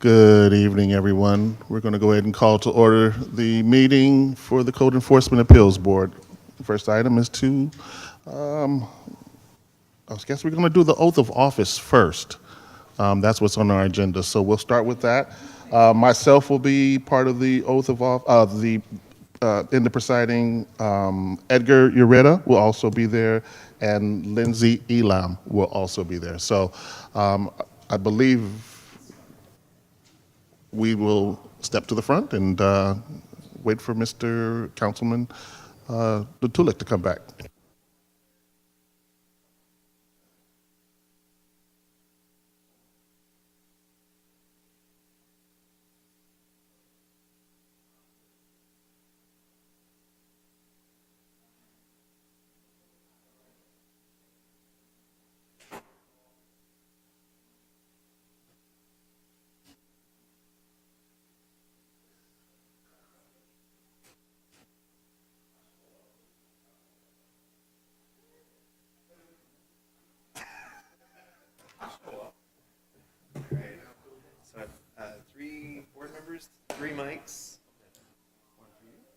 Good evening, everyone. We're going to go ahead and call to order the meeting for the Code Enforcement Appeals Board. First item is I guess we're going to do the oath of office first. That's what's on our agenda, so we'll start with that. Myself will be part of the oath of office, in the presiding. Edgar Ureta will also be there, and Lindsay Elam will also be there. So I believe we will step to the front and wait for Mr. Councilman Lutulik to come back. So I have three board members, three mics.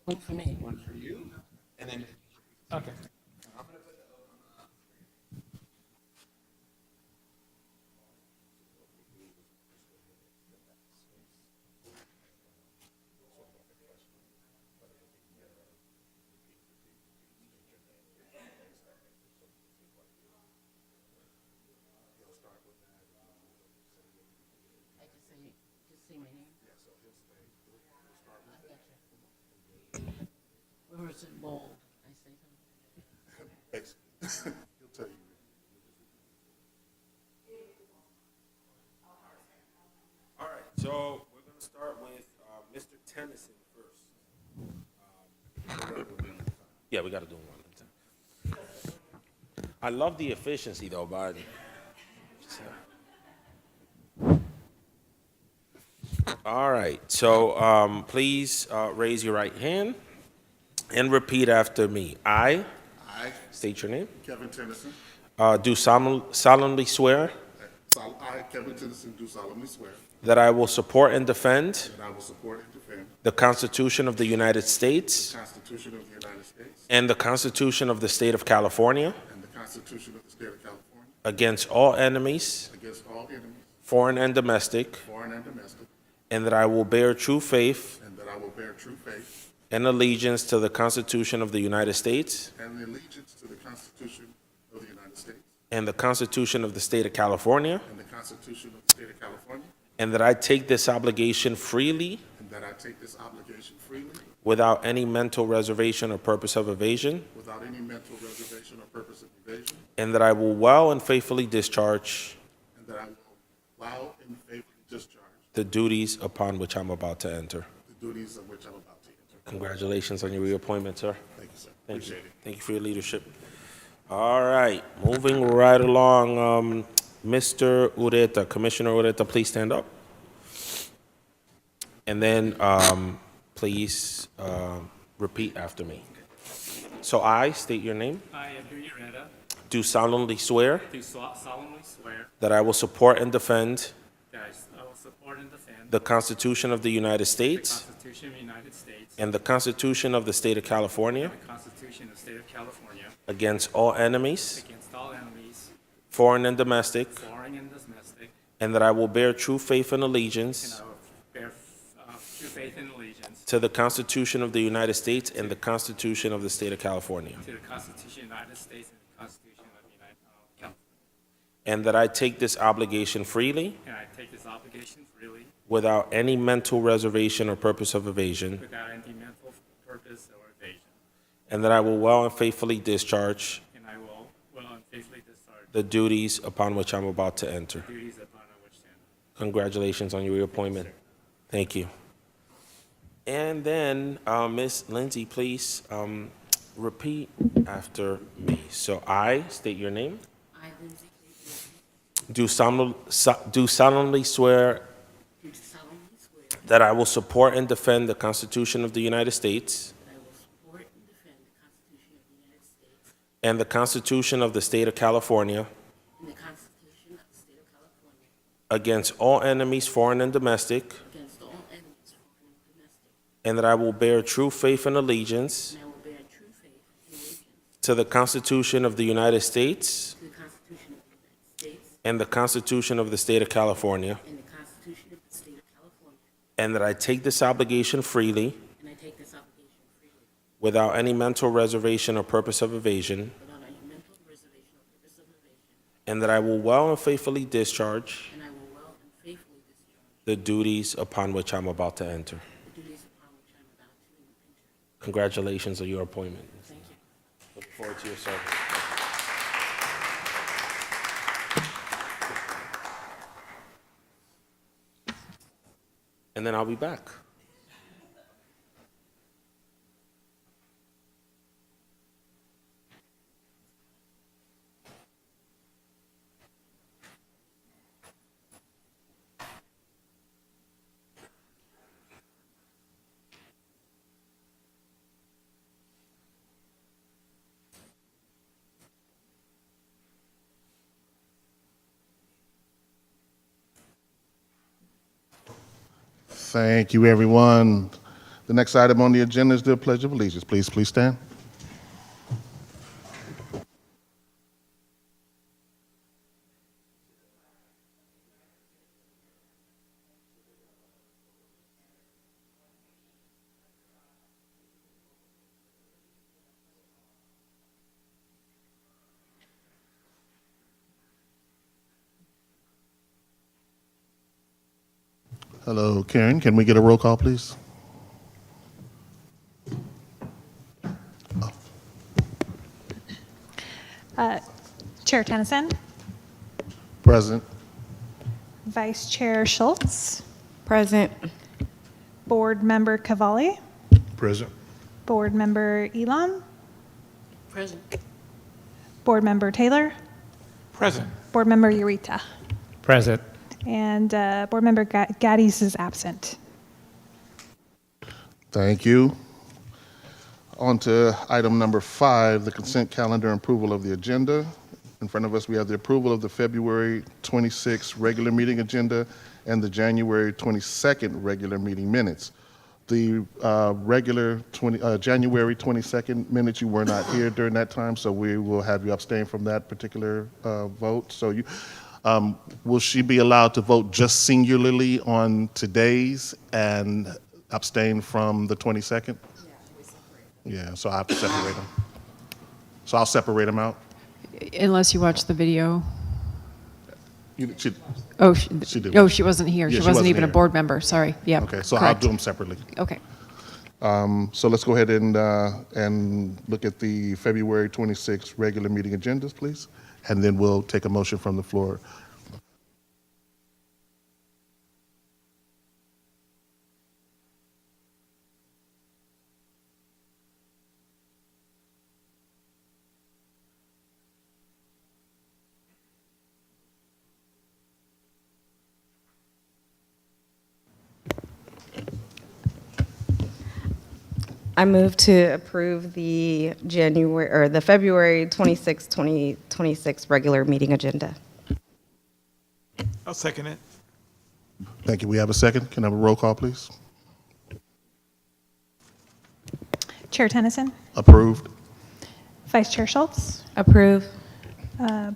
One for me. One for you, and then Okay. Just say my name. I got you. Or is it bold? I say something. He'll tell you. All right, so we're going to start with Mr. Tennyson first. Yeah, we got to do one at a time. I love the efficiency, though, but. All right, so please raise your right hand and repeat after me. I I, state your name. Kevin Tennyson, Do solemnly swear Kevin Tennyson, do solemnly swear that I will support and defend that I will support and defend the Constitution of the United States the Constitution of the United States and the Constitution of the State of California and the Constitution of the State of California against all enemies, against all enemies, foreign and domestic, foreign and domestic, and that I will bear true faith and that I will bear true faith and allegiance to the Constitution of the United States and allegiance to the Constitution of the United States and the Constitution of the State of California, and the Constitution of the State of California, and that I take this obligation freely and that I take this obligation freely without any mental reservation or purpose of evasion, without any mental reservation or purpose of evasion, and that I will well and faithfully discharge and that I will well and faithfully discharge the duties upon which I'm about to enter. the duties of which I'm about to enter. Congratulations on your reappointment, sir. Thank you, sir. Thank you. Appreciate it. Thank you for your leadership. All right, moving right along, Mr. Ureta, Commissioner Ureta, please stand up. And then please repeat after me. So I state your name, I, Edgar Ureta, do solemnly swear do solemnly swear that I will support and defend that I will support and defend the Constitution of the United the States Constitution of the United States and the Constitution of the State of California and the Constitution of the State of California against all enemies, against all enemies, foreign and domestic, foreign and domestic, and that I will bear true faith and and allegiance I will bear true faith and allegiance to the Constitution of the United States and the Constitution of the State of California, to the Constitution of the United States and the Constitution of the United California, and that I take this obligation freely and I take this obligation freely without any mental reservation or purpose of evasion, without any mental purpose or evasion, and that I will well and faithfully discharge and I will well and faithfully discharge the duties upon which I'm about to enter. the duties upon which I stand. Congratulations on your reappointment. Thank you. And then, Ms. Lindsay, please repeat after me. So I state your name. I, Lindsay, Do solemnly swear do solemnly swear that I will support and defend the Constitution of the United States that I will support and defend the Constitution of the United States and the Constitution of the State of California and the Constitution of the State of California against all enemies, foreign and domestic, against all enemies, foreign and domestic, and that I will bear true faith and allegiance and I will bear true faith and allegiance to the Constitution of the United States to the Constitution of the United States and the Constitution of the State of California, and the Constitution of the State of California, and that I take this obligation freely and I take this obligation freely without any mental reservation or purpose of evasion, without any mental reservation or purpose of evasion, and that I will well and faithfully discharge and I will well and faithfully discharge the duties upon which I'm about to enter. the duties upon which I am about to enter. Congratulations on your appointment. Thank you. Look forward to your service. And then I'll be back. Thank you, everyone. The next item on the agenda is the Pledge of Allegiance. Please stand. Hello, Karen. Can we get a roll call, please? Chair Tennyson, Present. Vice Chair Schultz, Present. Board Member Cavalli, Present. Board Member Elam, Present. Board Member Taylor, Present. Board Member Eureka, Present. and Board Member Gaddis is absent. Thank you. On to item number 5, the consent calendar and approval of the agenda. In front of us, we have the approval of the February 26th regular meeting agenda and the January 22nd regular meeting minutes. The January 22nd minutes, you were not here during that time, so we will have you abstain from that particular vote. So will she be allowed to vote just singularly on today's and abstain from the 22nd? Yeah, so I have to separate them. So I'll separate them out. Unless you watch the video. She She did. Oh, she wasn't here. Yeah, She she wasn't wasn't even a here. board member. Sorry. Yeah. Okay, so I'll correct. do them separately. Okay. So let's go ahead and look at the February 26th regular meeting agendas, please, and then we'll take a motion from the floor. I move to approve the February 26, 2026 regular meeting agenda. I'll second it. Thank you. We have a second. Can I have a roll call, please? Chair Tennyson, Approved. Vice Chair Schultz, Approve.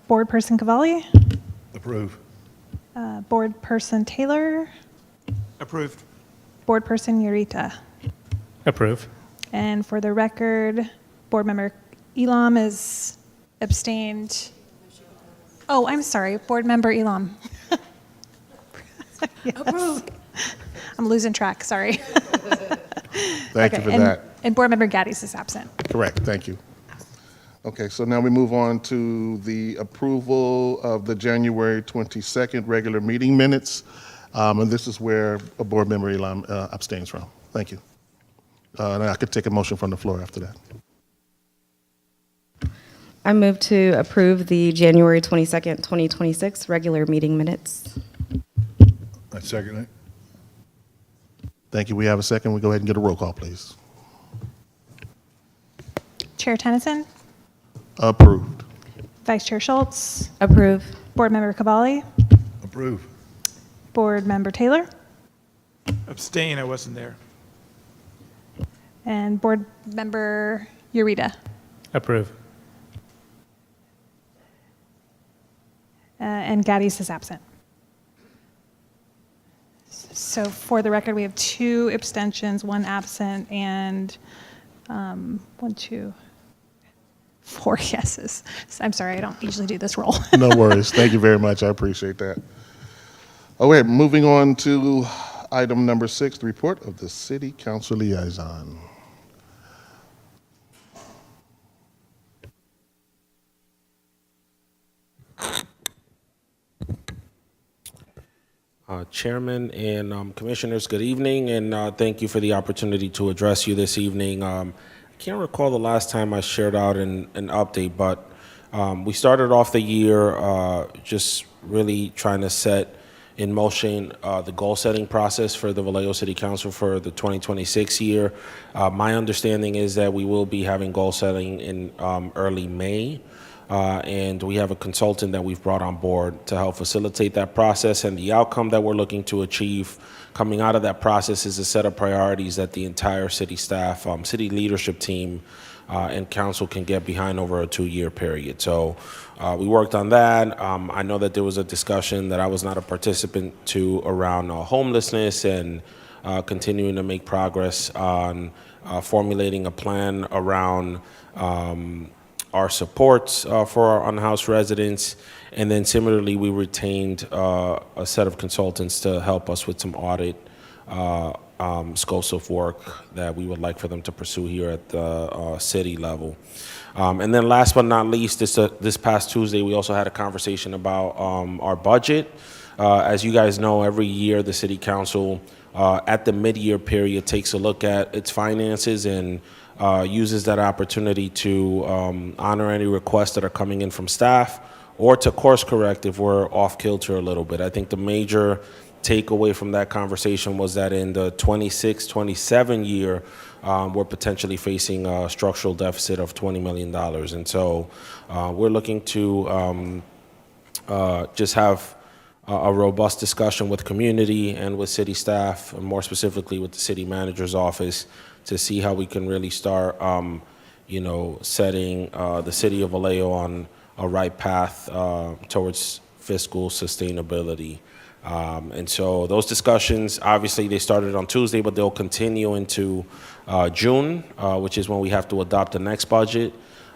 Board Person Cavalli, Approved. Board Person Taylor, Approved. Board Person Eureka. Approve. And for the record, Board Member Elam is abstained. Oh, I'm sorry, Board Member Elam. Yes. I'm losing track, sorry. Thank you for and, that. And Board Member Gaddis is absent. Correct. Thank you. Okay, so now we move on to the approval of the January 22nd regular meeting minutes. And this is where a board member Elam abstains from. Thank you. And I could take a motion from the floor after that. I move to approve the January 22nd, 2026 regular meeting minutes. I second it. Thank you. We have a second. We go ahead and get a roll call, please. Chair Tennyson, Approved. Vice Chair Schultz, Approve. Board Member Cavalli, Approve. Board Member Taylor, Abstain, I wasn't there. and Board Member Ureta. Approve. And Gaddis is absent. So for the record, we have 2 abstentions, 1 absent, and 4 yeses. I'm sorry, I don't usually do this roll. No worries. Thank you very much. I appreciate that. Okay, moving on to item number 6, the report of the City Council Liaison. Chairman and Commissioners, good evening, and thank you for the opportunity to address you this evening. I can't recall the last time I shared out an update, but we started off the year just really trying to set in motion the goal-setting process for the Vallejo City Council for the 2026 year. My understanding is that we will be having goal-setting in early May. And we have a consultant that we've brought on board to help facilitate that process. And the outcome that we're looking to achieve coming out of that process is a set of priorities that the entire city staff, city leadership team, and council can get behind over a 2-year period. So we worked on that. I know that there was a discussion that I was not a participant to around homelessness and continuing to make progress on formulating a plan around our supports for our unhoused residents. And then similarly, we retained a set of consultants to help us with some audit scopes of work that we would like for them to pursue here at the city level. And then last but not least, this past Tuesday, we also had a conversation about our budget. As you guys know, every year the city council at the mid-year period takes a look at its finances and uses that opportunity to honor any requests that are coming in from staff or to course correct if we're off kilter a little bit. I think the major takeaway from that conversation was that in the 26-27 year, we're potentially facing a structural deficit of $20 million. And so we're looking to just have a robust discussion with community and with city staff, and more specifically with the city manager's office, to see how we can really start, setting the city of Vallejo on a right path towards fiscal sustainability. And so those discussions, obviously, they started on Tuesday, but they'll continue into June, which is when we have to adopt the next budget.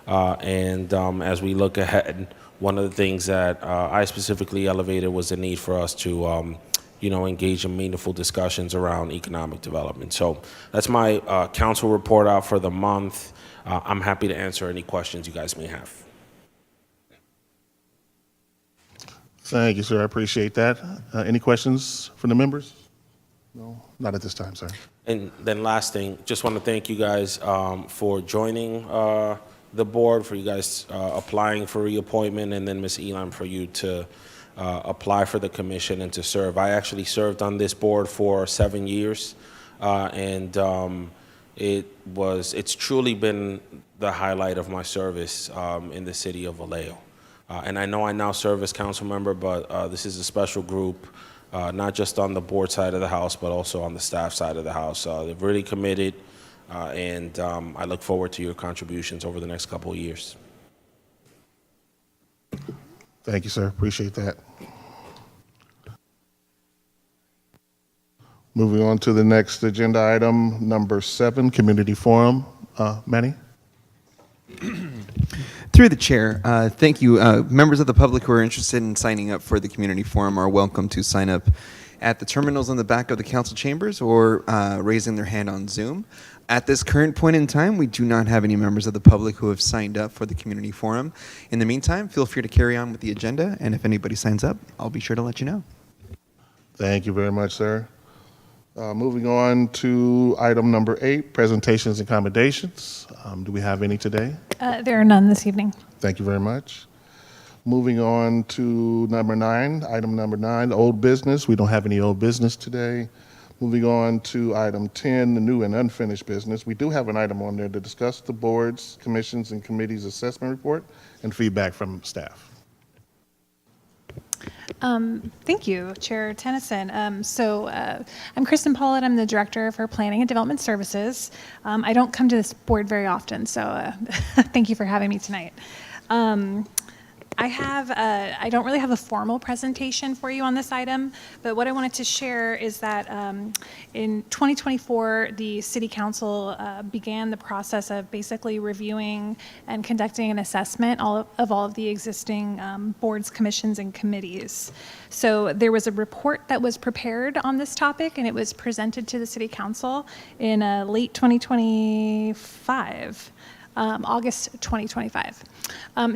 And as we look ahead, one of the things that I specifically elevated was the need for us to engage in meaningful discussions around economic development. So that's my council report out for the month. I'm happy to answer any questions you guys may have. Thank you, sir. I appreciate that. Any questions from the members? No, not at this time, sir. And then last thing, just want to thank you guys for joining the board, for you guys applying for reappointment, and then Ms. Elam for you to apply for the commission and to serve. I actually served on this board for 7 years, and it's truly been the highlight of my service in the city of Vallejo. And I know I now serve as council member, but this is a special group, not just on the board side of the house, but also on the staff side of the house. They're really committed, and I look forward to your contributions over the next couple of years. Thank you, sir. Appreciate that. Moving on to the next agenda item, number 7, Community Forum. Manny? Through the chair, thank you. Members of the public who are interested in signing up for the community forum are welcome to sign up at the terminals on the back of the council chambers or raising their hand on Zoom. At this current point in time, we do not have any members of the public who have signed up for the community forum. In the meantime, feel free to carry on with the agenda, and if anybody signs up, I'll be sure to let you know. Thank you very much, sir. Moving on to item number 8, presentations and accommodations. Do we have any today? There are none this evening. Thank you very much. Moving on to number 9, item number 9, old business. We don't have any old business today. Moving on to item 10, the new and unfinished business. We do have an item on there to discuss the board's, commissions, and committees' assessment report and feedback from staff. Thank you, Chair Tennyson. I'm Kristen Pollitt. I'm the Director for Planning and Development Services. I don't come to this board very often, so thank you for having me tonight. I don't really have a formal presentation for you on this item, but what I wanted to share is that in 2024, the City Council began the process of basically reviewing and conducting an assessment of all of the existing boards, commissions, and committees. So there was a report that was prepared on this topic, and it was presented to the City Council in late 2025. August 2025.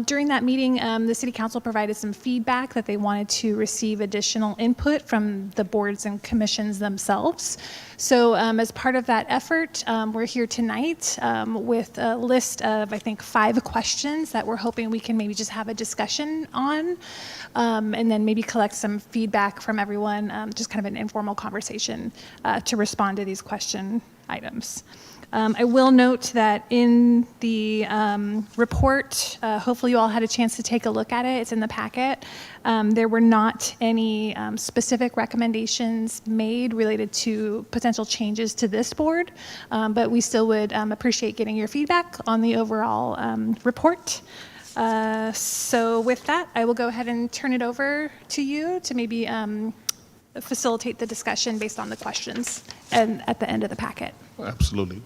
During that meeting, the City Council provided some feedback that they wanted to receive additional input from the boards and commissions themselves. So as part of that effort, we're here tonight with a list of, I think, 5 questions that we're hoping we can maybe just have a discussion on, and then maybe collect some feedback from everyone, just kind of an informal conversation to respond to these question items. I will note that in the report, hopefully you all had a chance to take a look at it. It's in the packet. There were not any specific recommendations made related to potential changes to this board, but we still would appreciate getting your feedback on the overall report. So with that, I will go ahead and turn it over to you to maybe facilitate the discussion based on the questions and at the end of the packet. Absolutely.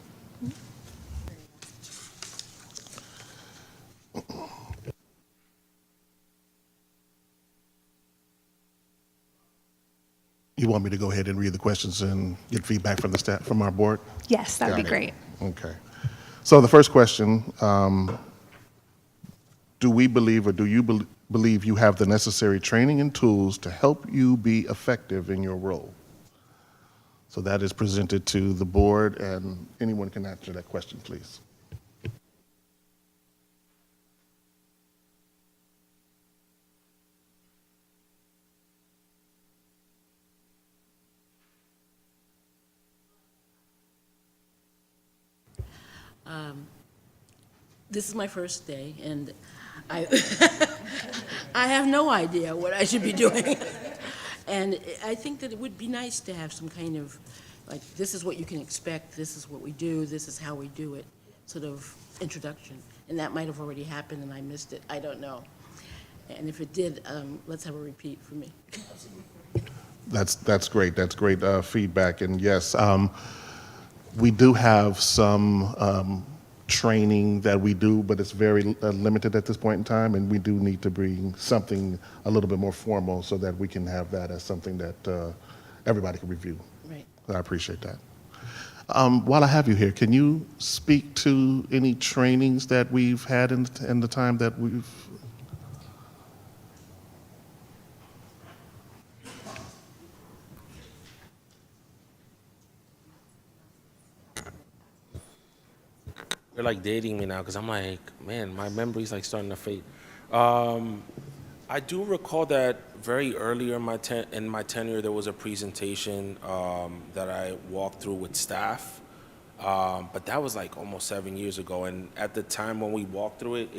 You want me to go ahead and read the questions and get feedback from the staff, from our board? Yes, that would be Got it. great. Okay. So the first question, do we believe or do you believe you have the necessary training and tools to help you be effective in your role? So that is presented to the board, and anyone can answer that question, please. This is my first day, and I, I have no idea what I should be doing. And I think that it would be nice to have some kind of, like, this is what you can expect, this is what we do, this is how we do it, sort of introduction. And that might have already happened and I missed it, I don't know. And if it did, let's have a repeat for me. That's great. That's great feedback. And yes, we do have some training that we do, but it's very limited at this point in time, and we do need to bring something a little bit more formal so that we can have that as something that everybody can review. Right. I appreciate that. While I have you here, can you speak to any trainings that we've had in the time that we've... They're like dating me now because I'm like, man, my memory's like starting to fade. I do recall that very earlier in my tenure, there was a presentation that I walked through with staff, but that was like almost 7 years ago. And at the time when we walked through it,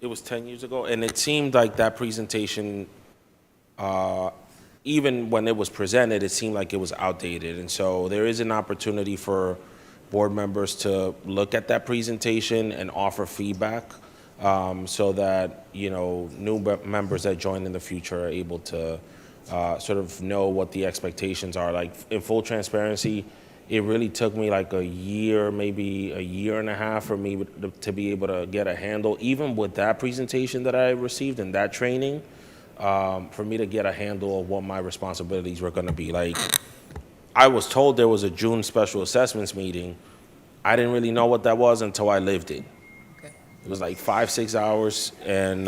it was 10 years ago, and it seemed like that presentation, even when it was presented, it seemed like it was outdated. And so there is an opportunity for board members to look at that presentation and offer feedback, so that, you know, new members that join in the future are able to sort of know what the expectations are. Like, in full transparency, it really took me like a year, maybe a year and a half for me to be able to get a handle, even with that presentation that I received and that training, for me to get a handle of what my responsibilities were going to be. Like, I was told there was a June special assessments meeting. I didn't really know what that was until I lived it. Okay. It was like 5-6 hours, and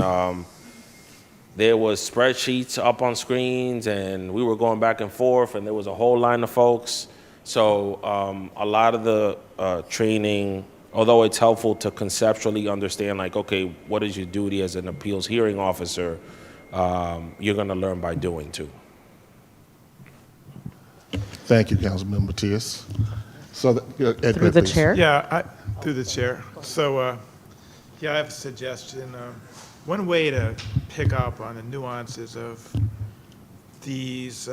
there was spreadsheets up on screens, and we were going back and forth, and there was a whole line of folks. So a lot of the training, although it's helpful to conceptually understand, like, okay, what is your duty as an appeals hearing officer, you're going to learn by doing too. Thank you, Councilman Matias. So, Ed, Through the please. chair? Yeah, through the chair. So Yeah, I have a suggestion. One way to pick up on the nuances of these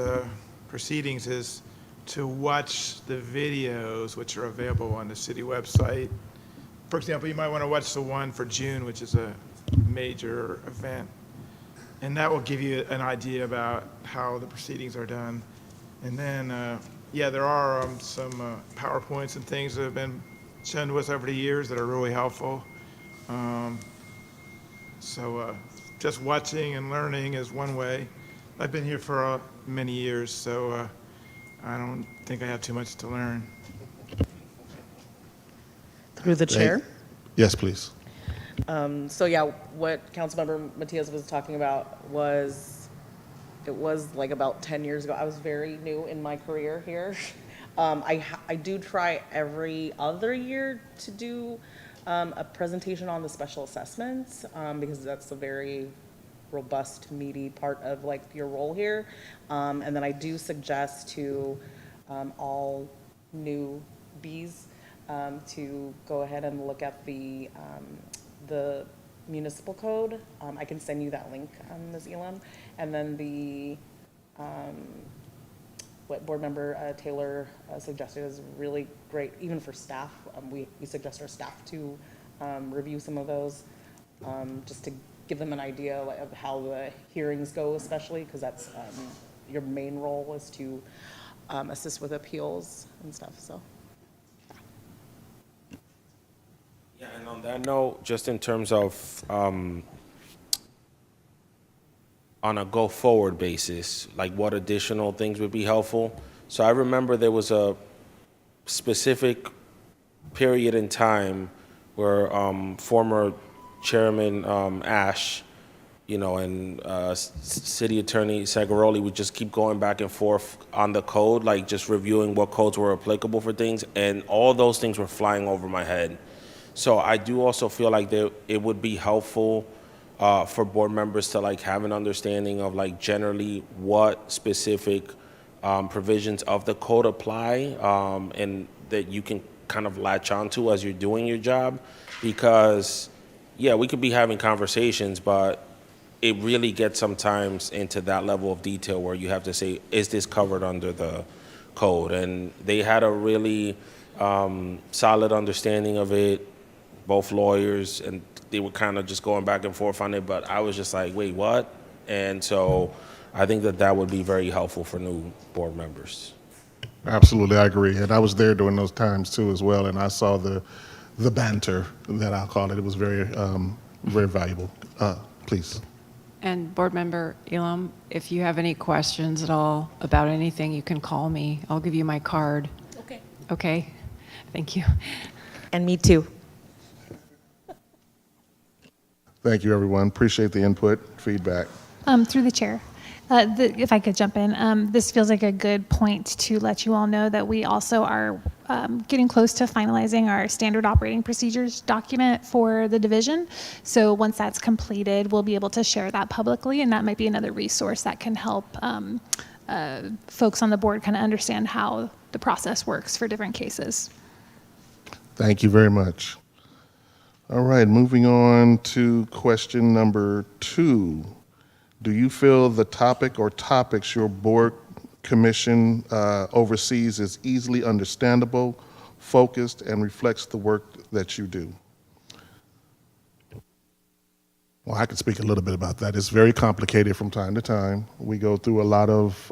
proceedings is to watch the videos which are available on the city website. For example, you might want to watch the one for June, which is a major event. And that will give you an idea about how the proceedings are done. And then, yeah, there are some PowerPoints and things that have been shown to us over the years that are really helpful. So just watching and learning is one way. I've been here for many years, so I don't think I have too much to learn. Through the chair. Yes, please. So yeah, what Councilmember Matias was talking about was, it was like about 10 years ago. I was very new in my career here. I do try every other year to do a presentation on the special assessments, because that's a very robust, meaty part of like your role here. And then I do suggest to all newbies to go ahead and look at the municipal code. I can send you that link, Ms. Elam. And then the, what Board Member Taylor suggested is really great, even for staff. We suggest our staff to review some of those, just to give them an idea of how the hearings go, especially, because that's your main role is to assist with appeals and stuff, so. Yeah, and on that note, just in terms of on a go-forward basis, like what additional things would be helpful? So I remember there was a specific period in time where former Chairman Ash, you know, and City Attorney Sagaroli would just keep going back and forth on the code, like just reviewing what codes were applicable for things, and all those things were flying over my head. So I do also feel like it would be helpful for board members to like have an understanding of like generally what specific provisions of the code apply, and that you can kind of latch onto as you're doing your job. Because yeah, we could be having conversations, but it really gets sometimes into that level of detail where you have to say, is this covered under the code? And they had a really solid understanding of it, both lawyers, and they were kind of just going back and forth on it, but I was just like, wait, what? And so I think that would be very helpful for new board members. Absolutely, I agree. And I was there during those times too as well, and I saw the banter that I'll call it. It was very, very valuable. Please. And Board Member Elam, if you have any questions at all about anything, you can call me. I'll give you my card. Okay. Okay? Thank you. And me too. Thank you, everyone. Appreciate the input, feedback. Through the chair, if I could jump in, this feels like a good point to let you all know that we also are getting close to finalizing our standard operating procedures document for the division. So once that's completed, we'll be able to share that publicly, and that might be another resource that can help folks on the board kind of understand how the process works for different cases. Thank you very much. All right, moving on to question number 2. Do you feel the topic or topics your board commission oversees is easily understandable, focused, and reflects the work that you do? Well, I could speak a little bit about that. It's very complicated from time to time. We go through a lot of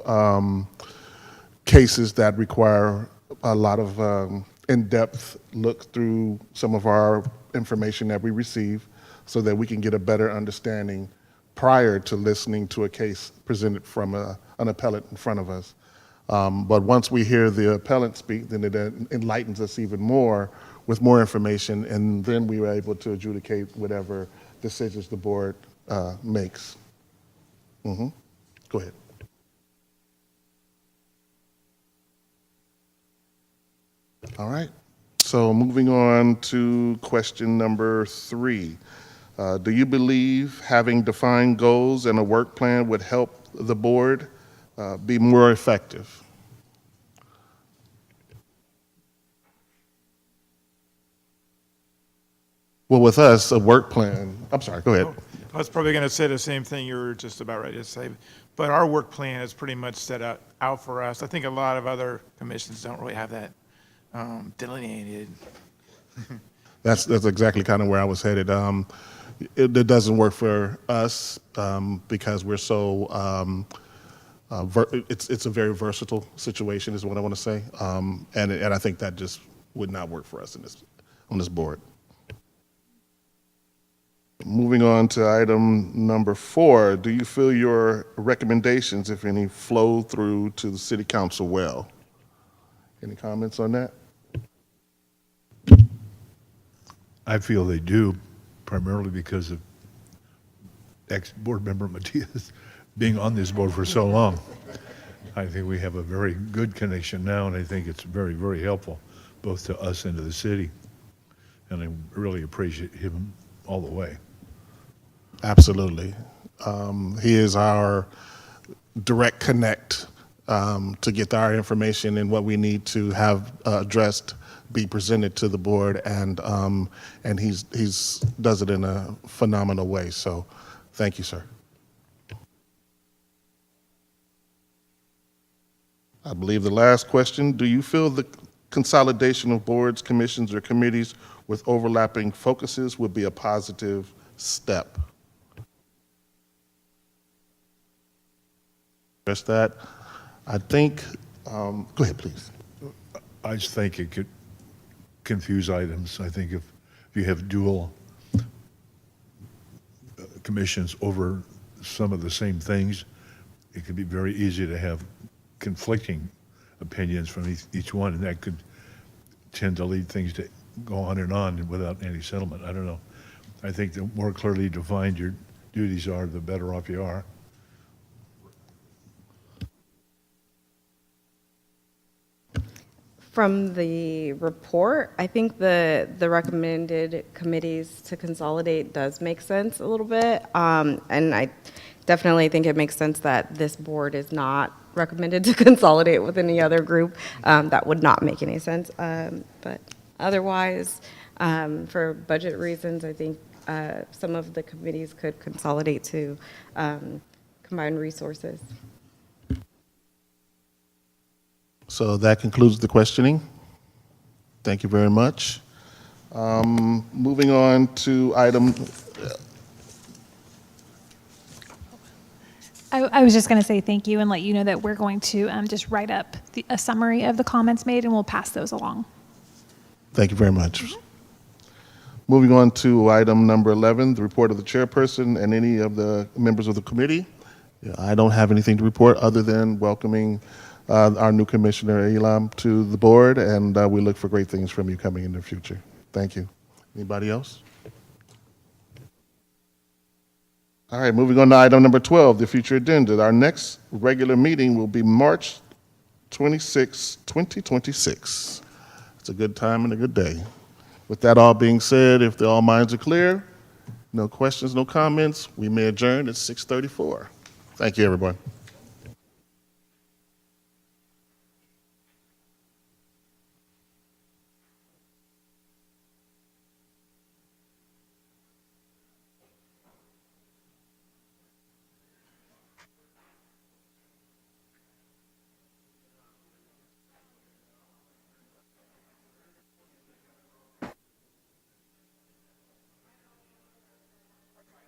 cases that require a lot of in-depth look through some of our information that we receive so that we can get a better understanding prior to listening to a case presented from an appellant in front of us. But once we hear the appellant speak, then it enlightens us even more with more information, and then we are able to adjudicate whatever decisions the board makes. Go ahead. All right. So moving on to question number 3. Do you believe having defined goals and a work plan would help the board be more effective? Well, with us, a work plan, I'm sorry, go ahead. I was probably going to say the same thing you were just about ready to say, but our work plan is pretty much set out for us. I think a lot of other commissions don't really have that delineated. That's exactly kind of where I was headed. It doesn't work for us because we're so, it's a very versatile situation is what I want to say. And I think that just would not work for us on this board. Moving on to item number 4, do you feel your recommendations, if any, flow through to the city council well? Any comments on that? I feel they do, primarily because of ex-board member Matias being on this board for so long. I think we have a very good connection now, and I think it's very, very helpful, both to us and to the city. And I really appreciate him all the way. Absolutely. He is our direct connect to get our information and what we need to have addressed be presented to the board, and he's does it in a phenomenal way. So, thank you, sir. I believe the last question: do you feel the consolidation of boards, commissions, or committees with overlapping focuses would be a positive step? Address that. I think. Go ahead, please. I just think it could confuse items. I think if you have dual commissions over some of the same things, it could be very easy to have conflicting opinions from each one, and that could tend to lead things to go on and on without any settlement. I don't know. I think the more clearly defined your duties are, the better off you are. From the report, I think the recommended committees to consolidate does make sense a little bit. And I definitely think it makes sense that this board is not recommended to consolidate with any other group. That would not make any sense. But otherwise, for budget reasons, I think some of the committees could consolidate to combine resources. So that concludes the questioning. Thank you very much. Moving on to item. I was just going to say thank you and let you know that we're going to just write up a summary of the comments made, and we'll pass those along. Thank you very much. Moving on to item number 11, the report of the chairperson and any of the members of the committee. I don't have anything to report other than welcoming our new commissioner, Elam, to the board, and we look for great things from you coming in the future. Thank you. Anybody else? All right, moving on to item number 12, the future agenda. Our next regular meeting will be March 26, 2026. It's a good time and a good day. With that all being said, if all minds are clear, no questions, no comments, we may adjourn at 6:34. Thank you, everyone.